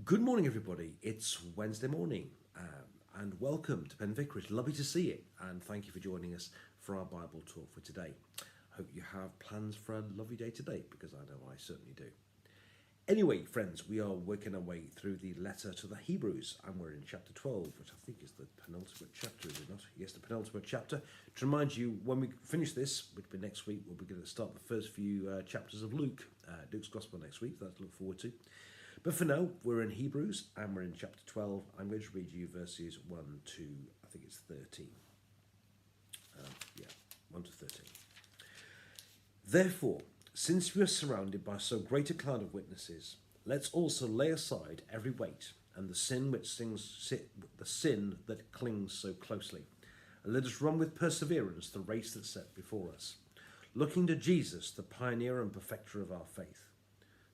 Good morning, everybody. It's Wednesday morning, and welcome to Pen Vicarage. Lovely to see you, and thank you for joining us for our Bible talk for today. Hope you have plans for a lovely day today, because I know I certainly do. Anyway, friends, we are working our way through the letter to the Hebrews, and we're in chapter 12, which I think is the penultimate chapter, is it not? Yes, the penultimate chapter. To remind you, when we finish this, which will be next week, we'll be going to start the first few chapters of Luke's Gospel next week. That's to look forward to. But for now, we're in Hebrews, and we're in chapter 12. I'm going to read you verses 1 to, I think it's 13. 1 to 13. Therefore, since we are surrounded by so great a cloud of witnesses, let's also lay aside every weight and the sin that clings so closely, and let us run with perseverance the race that's set before us, looking to Jesus, the pioneer and perfecter of our faith,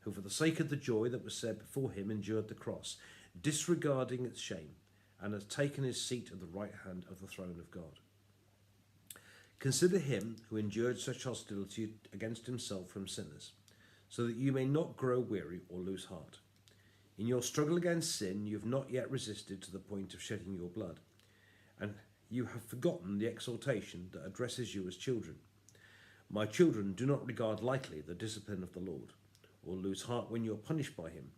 who for the sake of the joy that was set before him endured the cross, disregarding its shame, and has taken his seat at the right hand of the throne of God. Consider him who endured such hostility against himself from sinners, so that you may not grow weary or lose heart. In your struggle against sin, you have not yet resisted to the point of shedding your blood, and you have forgotten the exhortation that addresses you as children. My children, do not regard lightly the discipline of the Lord, or lose heart when you are punished by him.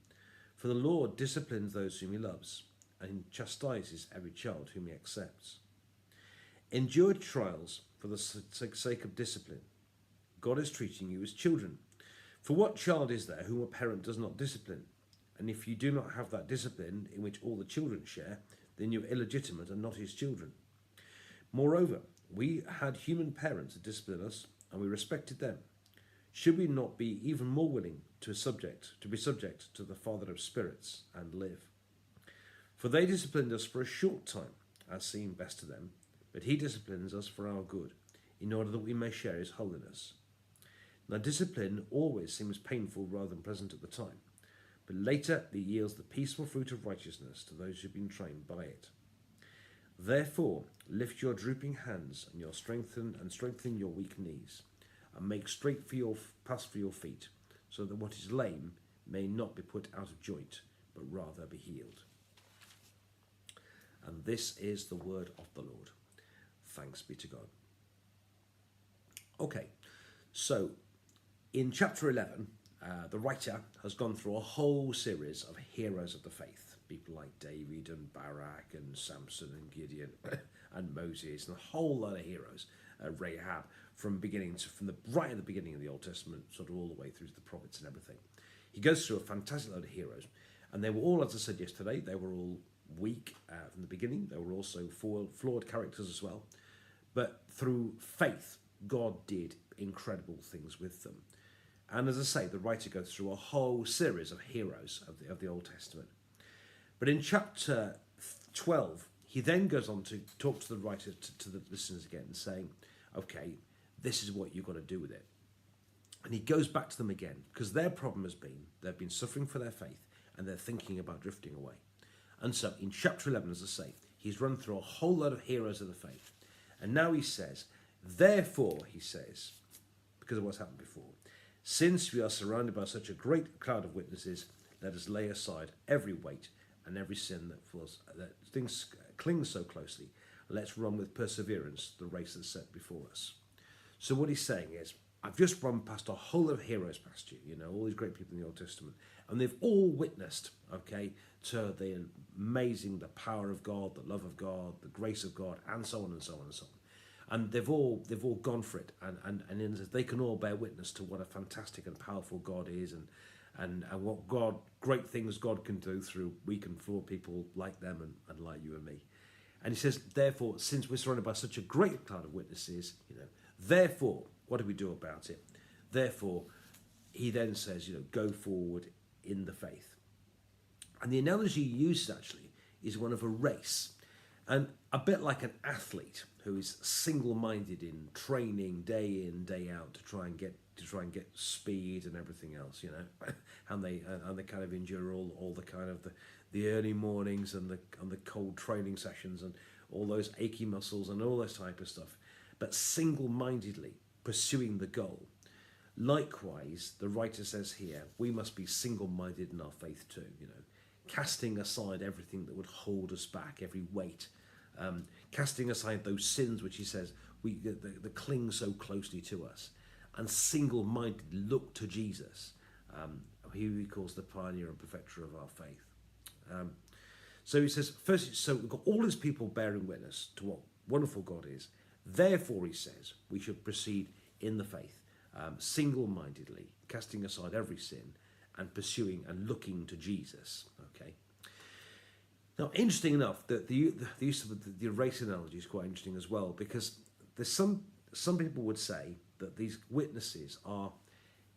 For the Lord disciplines those whom he loves, and chastises every child whom he accepts. Endure trials for the sake of discipline. God is treating you as children. For what child is there whom a parent does not discipline? And if you do not have that discipline in which all the children share, then you are illegitimate and not his children. Moreover, we had human parents to discipline us, and we respected them. Should we not be even more willing to be subject to the Father of spirits and live? For they disciplined us for a short time, as seemed best to them, but he disciplines us for our good, in order that we may share his holiness. Now discipline always seems painful rather than pleasant at the time, but later it yields the peaceful fruit of righteousness to those who have been trained by it. Therefore, lift your drooping hands and strengthen your weak knees, and make straight paths for your feet, so that what is lame may not be put out of joint, but rather be healed. And this is the word of the Lord. Thanks be to God. Okay, so in chapter 11, the writer has gone through a whole series of heroes of the faith. People like David and Barak and Samson and Gideon and Moses and a whole lot of heroes. Rahab, from right at the beginning of the Old Testament, sort of all the way through to the prophets and everything. He goes through a fantastic load of heroes, and they were all, as I said yesterday, they were all weak from the beginning. They were also flawed characters as well, but through faith, God did incredible things with them. And as I say, the writer goes through a whole series of heroes of the Old Testament. But in chapter 12, he then goes on to talk to the writer, to the listeners again, saying, okay, this is what you've got to do with it. And he goes back to them again, because their problem has been, they've been suffering for their faith, and they're thinking about drifting away. And so in chapter 11, as I say, he's run through a whole lot of heroes of the faith. And now he says, therefore, he says, because of what's happened before, since we are surrounded by such a great cloud of witnesses, let us lay aside every weight and every sin that things clings so closely. Let's run with perseverance the race that's set before us. So what he's saying is, I've just run past a whole lot of heroes past you, all these great people in the Old Testament, and they've all witnessed, to the power of God, the love of God, the grace of God, and so on and so on and so on. And they've all gone for it, and they can all bear witness to what a fantastic and powerful God is, and what great things God can do through weak and flawed people like them and like you and me. And he says, therefore, since we're surrounded by such a great cloud of witnesses, therefore, what do we do about it? Therefore, he then says, go forward in the faith. And the analogy he uses actually is one of a race. And a bit like an athlete who is single-minded in training day in, day out to try and get speed and everything else, and they kind of endure all the kind of the early mornings and the cold training sessions and all those achy muscles and all this type of stuff, but single-mindedly pursuing the goal. Likewise, the writer says here, we must be single-minded in our faith too, casting aside everything that would hold us back, every weight, casting aside those sins which he says that cling so closely to us, and single-mindedly look to Jesus, who he calls the pioneer and perfecter of our faith. So he says, first, so we've got all his people bearing witness to what wonderful God is. Therefore, he says, we should proceed in the faith, single-mindedly, casting aside every sin and pursuing and looking to Jesus. Okay. Now, interesting enough, that the use of the race analogy is quite interesting as well, because there's some people would say that these witnesses are,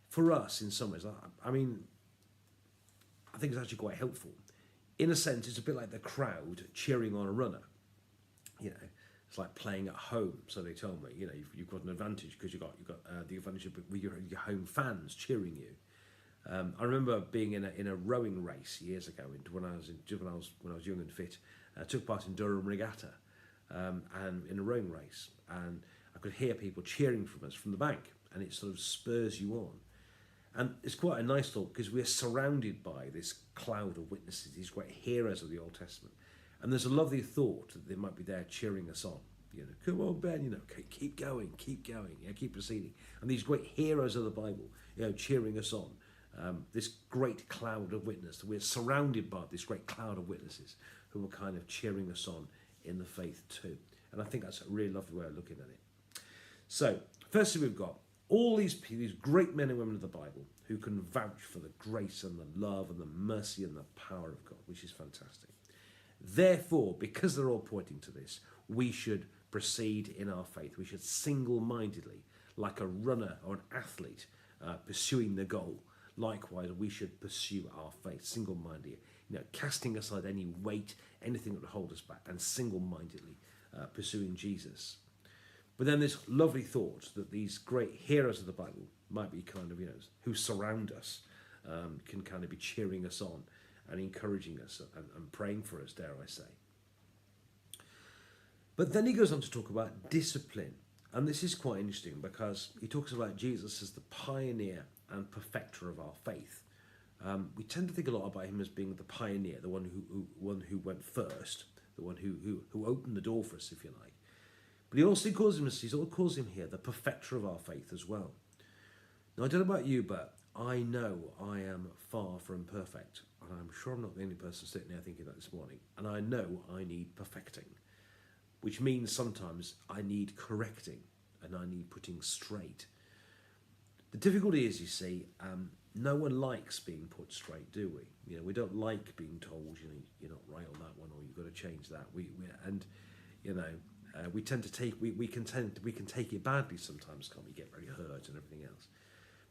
for us, in some ways, I mean, I think it's actually quite helpful. In a sense, it's a bit like the crowd cheering on a runner. You know, it's like playing at home. So they tell me, you know, you've got an advantage because you've got the advantage of your home fans cheering you. I remember being in a rowing race years ago when I was young and fit. I took part in Durham Regatta, and in a rowing race, and I could hear people cheering from us from the bank, and it sort of spurs you on. And it's quite a nice thought because we're surrounded by this cloud of witnesses, these great heroes of the Old Testament. And there's a lovely thought that they might be there cheering us on. You know, come on, Ben, you know, keep going, yeah, keep proceeding. And these great heroes of the Bible, you know, cheering us on. This great cloud of witnesses. We're surrounded by this great cloud of witnesses who are kind of cheering us on in the faith too. And I think that's a really lovely way of looking at it. So, firstly, we've got all these great men and women of the Bible who can vouch for the grace and the love and the mercy and the power of God, which is fantastic. Therefore, because they're all pointing to this, we should proceed in our faith. We should single-mindedly, like a runner or an athlete, pursuing the goal. Likewise, we should pursue our faith single-mindedly, you know, casting aside any weight, anything that would hold us back, and single-mindedly pursuing Jesus. But then this lovely thought that these great heroes of the Bible might be kind of, you know, who surround us, can kind of be cheering us on and encouraging us and praying for us, dare I say. But then he goes on to talk about discipline. And this is quite interesting because he talks about Jesus as the pioneer and perfecter of our faith. We tend to think a lot about him as being the pioneer, the one who went first, the one who opened the door for us, if you like. But he also calls him here the perfecter of our faith as well. Now, I don't know about you, but I know I am far from perfect. And I'm sure I'm not the only person sitting there thinking that this morning. And I know I need perfecting, which means sometimes I need correcting and I need putting straight. The difficulty is, you see, no one likes being put straight, do we? You know, we don't like being told, you know, you're not right on that one, or you've got to change that. We tend to take we can take it badly sometimes, can't we? Get very hurt and everything else.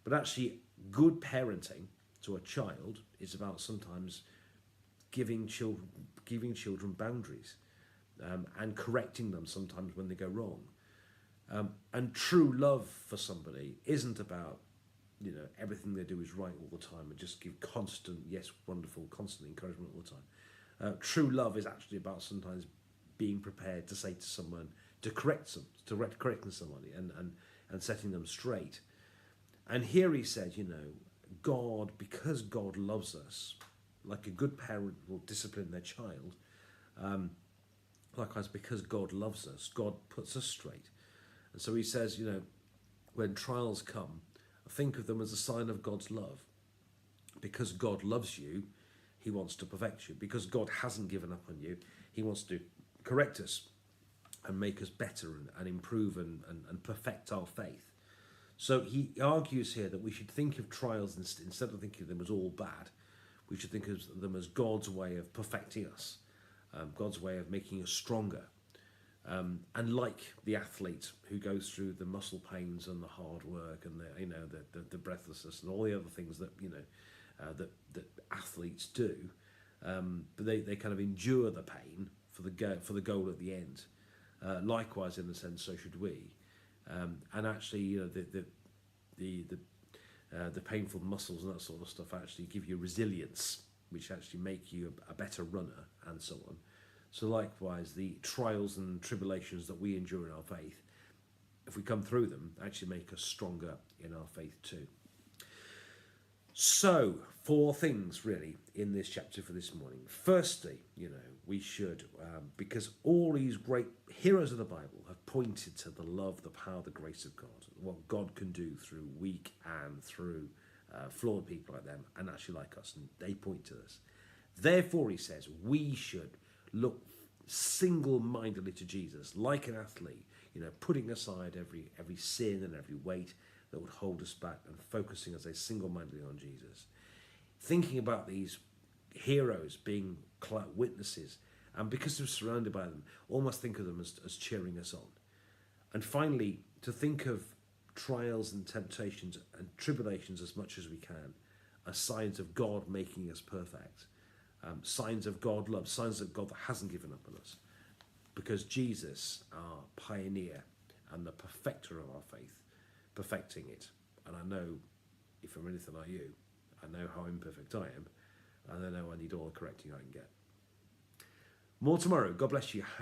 But actually, good parenting to a child is about sometimes giving children boundaries, and correcting them sometimes when they go wrong. And true love for somebody isn't about, you know, everything they do is right all the time and just give constant encouragement all the time. True love is actually about sometimes being prepared to say to someone, to correct somebody and setting them straight. And here he said, you know, God, because God loves us, like a good parent will discipline their child, likewise, because God loves us, God puts us straight. And so he says, you know, when trials come, think of them as a sign of God's love. Because God loves you, he wants to perfect you. Because God hasn't given up on you, he wants to correct us and make us better and improve and perfect our faith. So he argues here that we should think of trials, instead of thinking of them as all bad, we should think of them as God's way of perfecting us, God's way of making us stronger. And like the athlete who goes through the muscle pains and the hard work and the breathlessness and all the other things that that athletes do, but they kind of endure the pain for the goal at the end. Likewise, in a sense, so should we. And actually, you know, the painful muscles and that sort of stuff actually give you resilience, which actually make you a better runner, and so on. So likewise, the trials and tribulations that we endure in our faith, if we come through them, actually make us stronger in our faith too. So, four things really in this chapter for this morning. Firstly, we should, because all these great heroes of the Bible have pointed to the love, the power, the grace of God, what God can do through weak and through flawed people like them and actually like us, and they point to this. Therefore, he says, we should look single-mindedly to Jesus, like an athlete, putting aside every sin and every weight that would hold us back and focusing as a single-mindedly on Jesus. Thinking about these heroes being witnesses, and because we're surrounded by them, almost think of them as cheering us on. And finally, to think of trials and temptations and tribulations as much as we can as signs of God making us perfect, signs of God love, signs of God that hasn't given up on us. Because Jesus, our pioneer and the perfecter of our faith, perfecting it. And I know, if I'm anything like you, I know how imperfect I am, and I know I need all the correcting I can get. More tomorrow. God bless you.